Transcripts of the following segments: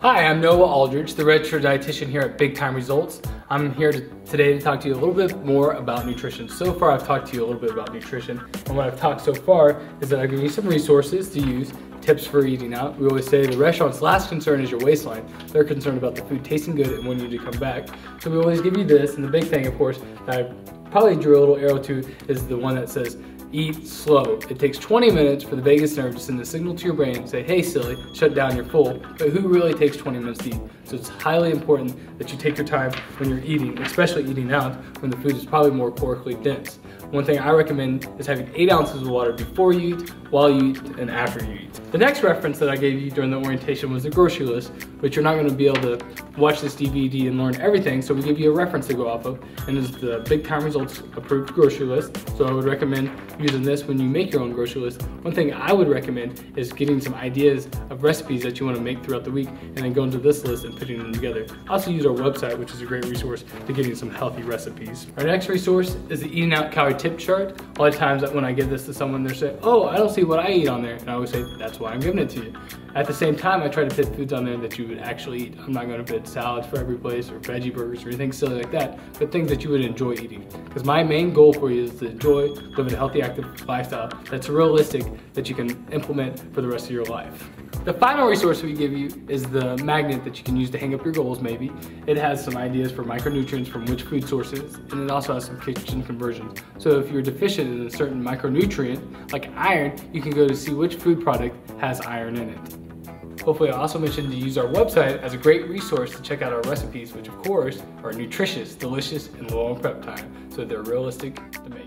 Hi, I'm Noah Aldridge, the registered dietitian here at Big Time Results. I'm here today to talk to you a little bit more about nutrition. So far, I've talked to you a little bit about nutrition, and what I've talked so far is that I've given you some resources to use, tips for eating out. We always say the restaurant's last concern is your waistline. They're concerned about the food tasting good and wanting you to come back. So we always give you this, and the big thing, of course, that I probably drew a little arrow to is the one that says, eat slow. It takes 20 minutes for the vagus nerve to send a signal to your brain and say, hey silly, shut down, you're full. But who really takes 20 minutes to eat? So it's highly important that you take your time when you're eating, especially eating out when the food is probably more calorically dense. One thing I recommend is having 8 ounces of water before you eat, while you eat, and after you eat. The next reference that I gave you during the orientation was the grocery list, but you're not going to be able to watch this DVD and learn everything, so we give you a reference to go off of, and it's the Big Time Results approved grocery list. So I would recommend using this when you make your own grocery list. One thing I would recommend is getting some ideas of recipes that you want to make throughout the week, and then going to this list and putting them together. Also use our website, which is a great resource to getting some healthy recipes. Our next resource is the Eating Out Calorie Tip Chart. A lot of times when I give this to someone, they're saying, oh, I don't see what I eat on there. And I always say, that's why I'm giving it to you. At the same time, I try to put foods on there that you would actually eat. I'm not going to put salads for every place or veggie burgers or anything silly like that, but things that you would enjoy eating. Because my main goal for you is to enjoy living a healthy, active lifestyle that's realistic, that you can implement for the rest of your life. The final resource we give you is the magnet that you can use to hang up your goals maybe. It has some ideas for micronutrients from which food sources, and it also has some kitchen conversions. So if you're deficient in a certain micronutrient, like iron, you can go to see which food product has iron in it. Hopefully I also mentioned to use our website as a great resource to check out our recipes, which of course are nutritious, delicious, and low on prep time, so they're realistic to make.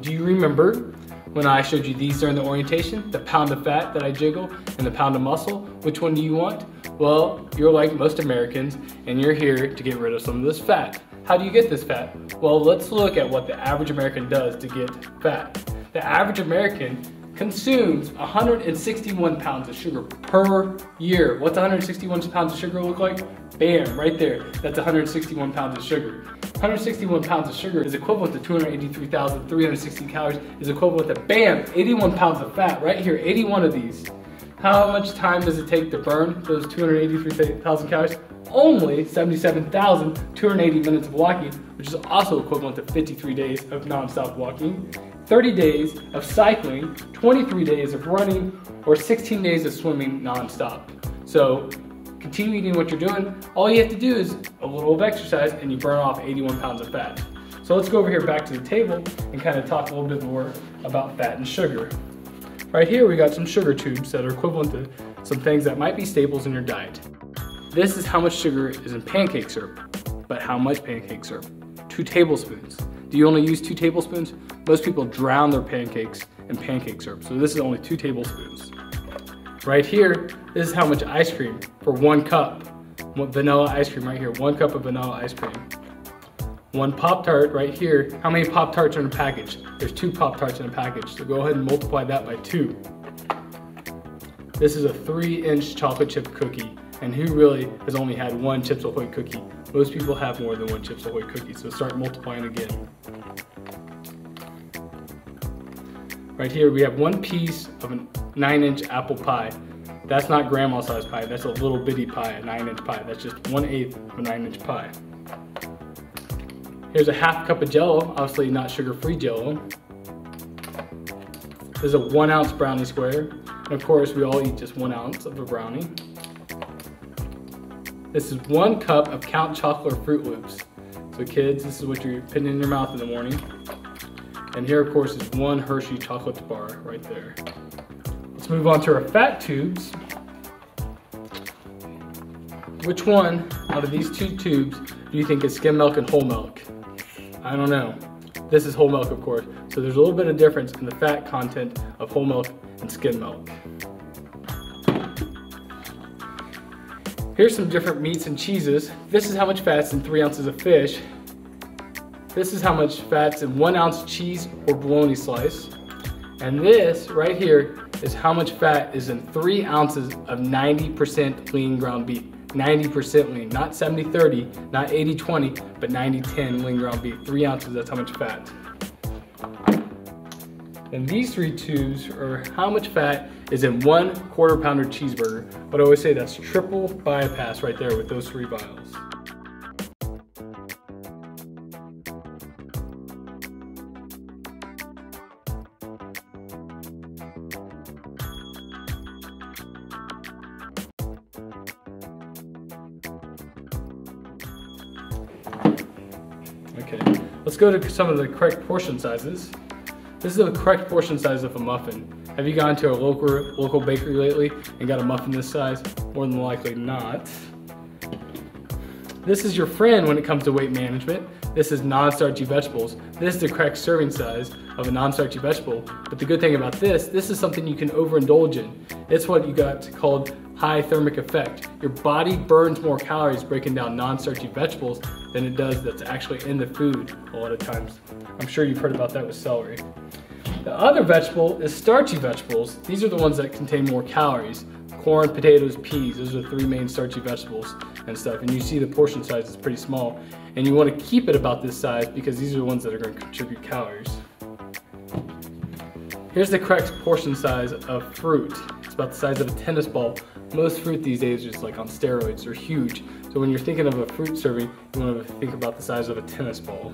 Do you remember when I showed you these during the orientation? The pound of fat that I jiggle and the pound of muscle? Which one do you want? Well, you're like most Americans and you're here to get rid of some of this fat. How do you get this fat? Well, let's look at what the average American does to get fat. The average American consumes 161 pounds of sugar per year. What's 161 pounds of sugar look like? Bam, right there. That's 161 pounds of sugar. 161 pounds of sugar is equivalent to 283,360 calories, is equivalent to, bam, 81 pounds of fat right here, 81 of these. How much time does it take to burn those 283,000 calories? Only 77,280 minutes of walking, which is also equivalent to 53 days of non-stop walking, 30 days of cycling, 23 days of running, or 16 days of swimming non-stop. So continue eating what you're doing. All you have to do is a little of exercise and you burn off 81 pounds of fat. So let's go over here back to the table and kind of talk a little bit more about fat and sugar. Right here we got some sugar tubes that are equivalent to some things that might be staples in your diet. This is how much sugar is in pancake syrup. But how much pancake syrup? 2 tablespoons. Do you only use 2 tablespoons? Most people drown their pancakes in pancake syrup, so this is only 2 tablespoons. Right here, this is how much ice cream for 1 cup. Vanilla ice cream right here, 1 cup of vanilla ice cream. 1 Pop-Tart right here. How many Pop-Tarts are in a package? There's 2 Pop-Tarts in a package, so go ahead and multiply that by 2. This is a 3-inch chocolate chip cookie, and who really has only had 1 Chips Ahoy cookie? Most people have more than 1 Chips Ahoy cookie, so start multiplying again. Right here we have 1 piece of a 9-inch apple pie. That's not grandma size pie, that's a little bitty pie, a 9-inch pie. That's just 1/8 of a 9-inch pie. Here's a half cup of Jell-O, obviously not sugar-free Jell-O. This is a 1-ounce brownie square. And of course we all eat just 1 ounce of a brownie. This is 1 cup of Count Chocolate or Fruit Loops. So kids, this is what you're putting in your mouth in the morning. And here of course is 1 Hershey chocolate bar right there. Let's move on to our fat tubes. Which one out of these 2 tubes do you think is skim milk and whole milk? I don't know. This is whole milk of course. So there's a little bit of difference in the fat content of whole milk and skim milk. Here's some different meats and cheeses. This is how much fat's in 3 ounces of fish. This is how much fat's in 1 ounce cheese or bologna slice. And this right here is how much fat is in 3 ounces of 90% lean ground beef. 90% lean, not 70-30, not 80-20, but 90-10 lean ground beef. 3 ounces, that's how much fat. And these 3 tubes are how much fat is in 1 1/4 pounder cheeseburger. But I always say that's triple bypass right there with those 3 vials. Okay, let's go to some of the correct portion sizes. This is the correct portion size of a muffin. Have you gone to a local bakery lately and got a muffin this size? More than likely not. This is your friend when it comes to weight management. This is non-starchy vegetables. This is the correct serving size of a non-starchy vegetable. But the good thing about this is something you can overindulge in. It's what you got called high thermic effect. Your body burns more calories breaking down non-starchy vegetables than it does that's actually in the food a lot of times. I'm sure you've heard about that with celery. The other vegetable is starchy vegetables. These are the ones that contain more calories. Corn, potatoes, peas, those are the 3 main starchy vegetables and stuff. And you see the portion size is pretty small. And you want to keep it about this size because these are the ones that are going to contribute calories. Here's the correct portion size of fruit. It's about the size of a tennis ball. Most fruit these days is like on steroids, they're huge. So when you're thinking of a fruit serving, you want to think about the size of a tennis ball.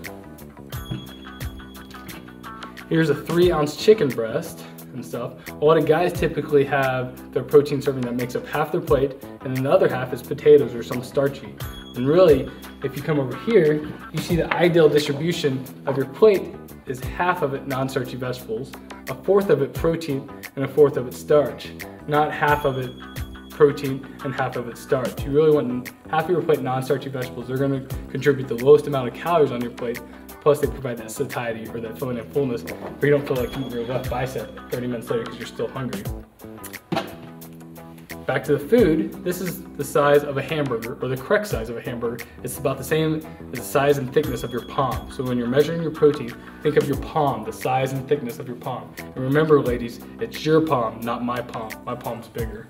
Here's a 3-ounce chicken breast and stuff. A lot of guys typically have their protein serving that makes up half their plate, and then the other half is potatoes or some starchy. And really, if you come over here, you see the ideal distribution of your plate is half of it non-starchy vegetables, 1/4 of it protein, and 1/4 of it starch. Not half of it protein and half of it starch. You really want half of your plate non-starchy vegetables. They're going to contribute the lowest amount of calories on your plate. Plus they provide that satiety or that feeling of fullness where you don't feel like eating your left bicep 30 minutes later because you're still hungry. Back to the food, this is the size of a hamburger, or the correct size of a hamburger. It's about the same as the size and thickness of your palm. So when you're measuring your protein, think of your palm, the size and thickness of your palm. And remember ladies, it's your palm, not my palm. My palm's bigger.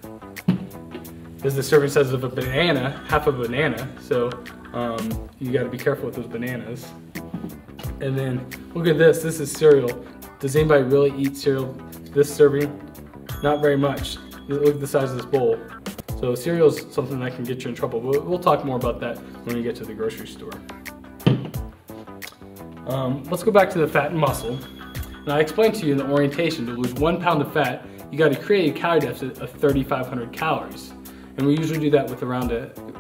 This is the serving size of a banana, half a banana. So you gotta be careful with those bananas. And then look at this is cereal. Does anybody really eat cereal this serving? Not very much. Look at the size of this bowl. So cereal is something that can get you in trouble. We'll talk more about that when we get to the grocery store. Let's go back to the fat and muscle. Now I explained to you in the orientation, to lose 1 pound of fat, you gotta create a calorie deficit of 3,500 calories. And we usually do that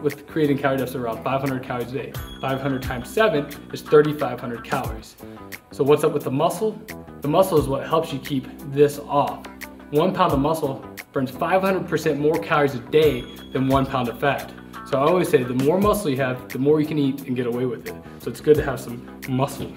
with creating calorie deficit around 500 calories a day. 500 times 7 is 3,500 calories. So what's up with the muscle? The muscle is what helps you keep this off. 1 pound of muscle burns 500% more calories a day than 1 pound of fat. So I always say the more muscle you have, the more you can eat and get away with it. So it's good to have some muscle.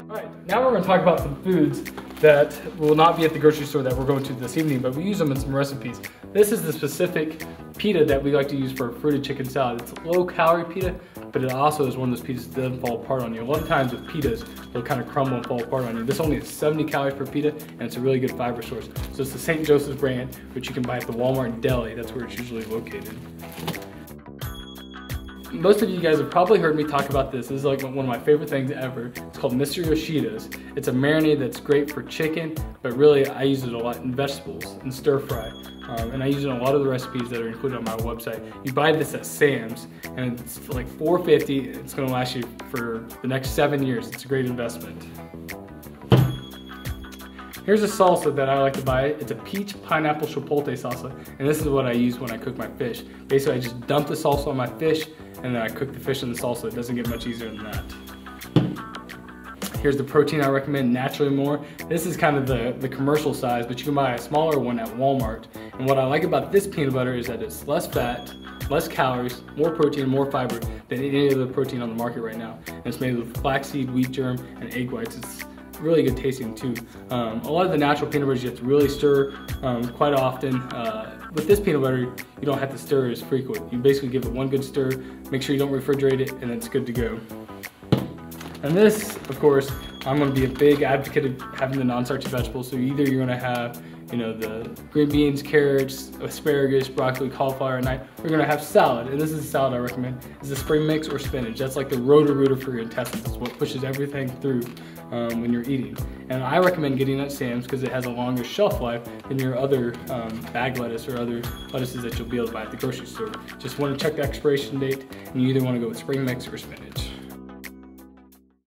Alright, now we're going to talk about some foods that will not be at the grocery store that we're going to this evening, but we use them in some recipes. This is the specific pita that we like to use for a fruited chicken salad. It's low calorie pita, but it also is one of those pitas that doesn't fall apart on you. A lot of times with pitas, they'll kind of crumble and fall apart on you. This only has 70 calories per pita, and it's a really good fiber source. So it's the St. Joseph's brand, which you can buy at the Walmart and deli. That's where it's usually located. Most of you guys have probably heard me talk about this. This is like one of my favorite things ever. It's called Mr. Yoshida's. It's a marinade that's great for chicken, but really I use it a lot in vegetables and stir fry. And I use it in a lot of the recipes that are included on my website. You buy this at Sam's and it's like $4.50. It's gonna last you for the next 7 years. It's a great investment. Here's a salsa that I like to buy. It's a peach pineapple chipotle salsa, and this is what I use when I cook my fish. Basically, I just dump the salsa on my fish, and then I cook the fish in the salsa. It doesn't get much easier than that. Here's the protein I recommend, Naturally More. This is kind of the commercial size, but you can buy a smaller one at Walmart. And what I like about this peanut butter is that it's less fat, less calories, more protein, more fiber than any other protein on the market right now. And it's made with flaxseed, wheat germ, and egg whites. It's really good tasting too. A lot of the natural peanut butters you have to really stir quite often. With this peanut butter, you don't have to stir as frequent. You basically give it one good stir, make sure you don't refrigerate it, and it's good to go. And this, of course, I'm going to be a big advocate of having the non-starchy vegetables. So either you're going to have, the green beans, carrots, asparagus, broccoli, cauliflower at night. We're going to have salad, and this is the salad I recommend. Is the spring mix or spinach. That's like the roto-rooter for your intestines. It's what pushes everything through when you're eating. And I recommend getting that Sam's because it has a longer shelf life than your other bag lettuce or other lettuces that you'll be able to buy at the grocery store. Just want to check the expiration date, and you either want to go with spring mix or spinach.